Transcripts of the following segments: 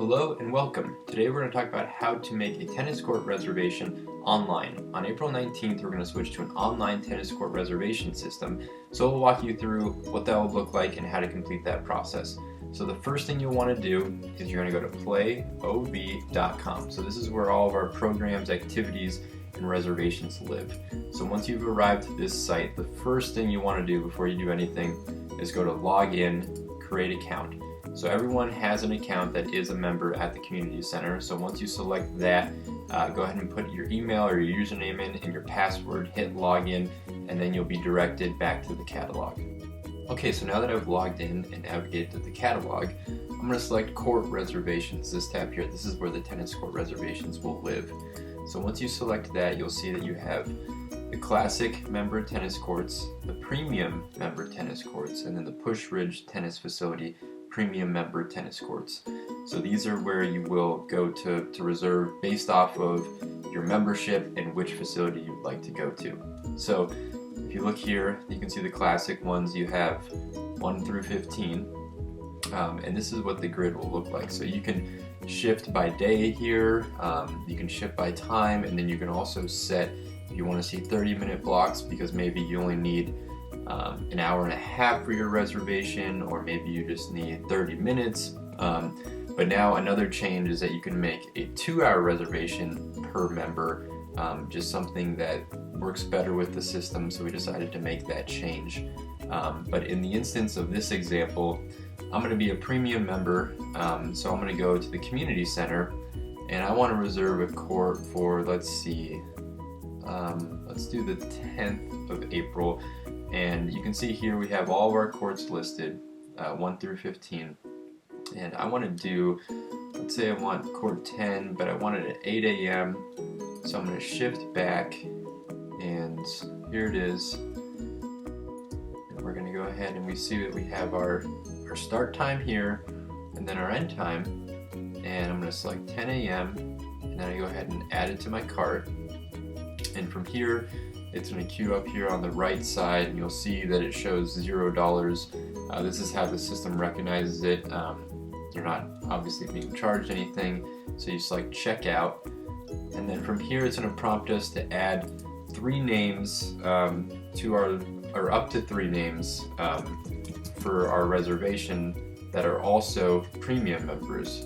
Hello and welcome. Today we're going to talk about how to make a tennis court reservation online. On April 19th, we're going to switch to an online tennis court reservation system. So we'll walk you through what that will look like and how to complete that process. So the first thing you'll want to do is you're going to go to playob.com. So this is where all of our programs, activities, and reservations live. So once you've arrived at this site, the first thing you want to do before you do anything is go to log in, create account. So everyone has an account that is a member at the community center. So once you select that, go ahead and put your email or your username in and your password, hit login, and then you'll be directed back to the catalog. Okay, so now that I've logged in and navigated to the catalog, I'm going to select court reservations, this tab here. This is where the tennis court reservations will live. So once you select that, you'll see that you have the classic member tennis courts, the premium member tennis courts, and then the Push Ridge Tennis Facility premium member tennis courts. So these are where you will go to reserve based off of your membership and which facility you'd like to go to. So if you look here, you can see the classic ones. You have 1 through 15, and this is what the grid will look like. So you can shift by day here, you can shift by time, and then you can also set if you want to see 30-minute blocks because maybe you only need an hour and a half for your reservation, or maybe you just need 30 minutes. But now another change is that you can make a 2-hour reservation per member, just something that works better with the system, so we decided to make that change. But in the instance of this example, I'm going to be a premium member, so I'm going to go to the community center and I want to reserve a court for, let's see, let's do the 10th of April. And you can see here we have all of our courts listed, 1 through 15. And I want to do, let's say I want court 10, but I want it at 8 a.m. So I'm going to shift back, and here it is. And we're going to go ahead and we see that we have our start time here, and then our end time. And I'm going to select 10 a.m. and then I go ahead and add it to my cart. And from here, it's going to queue up here on the right side, and you'll see that it shows $0. This is how the system recognizes it. You're not obviously being charged anything, so you select checkout, and then from here it's going to prompt us to add 3 names to our, or up to 3 names for our reservation that are also premium members.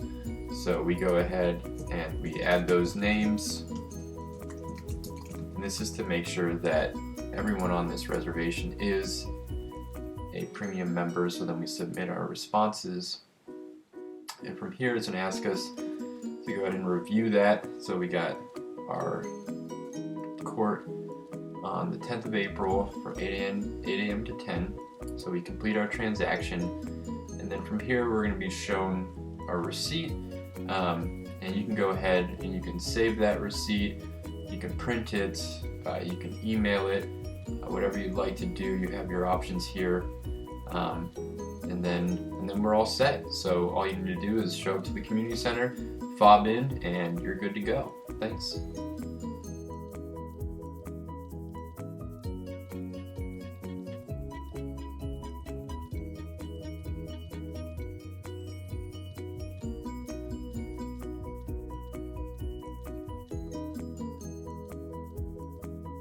So we go ahead and we add those names. This is to make sure that everyone on this reservation is a premium member, so then we submit our responses. And from here it's going to ask us to go ahead and review that. So we got our court on the 10th of April from 8 a.m. to 10. So we complete our transaction. And then from here we're going to be shown our receipt. And you can go ahead and you can save that receipt. You can print it, you can email it, whatever you'd like to do. You have your options here, and then we're all set. So all you need to do is show up to the community center, fob in, and you're good to go. Thanks.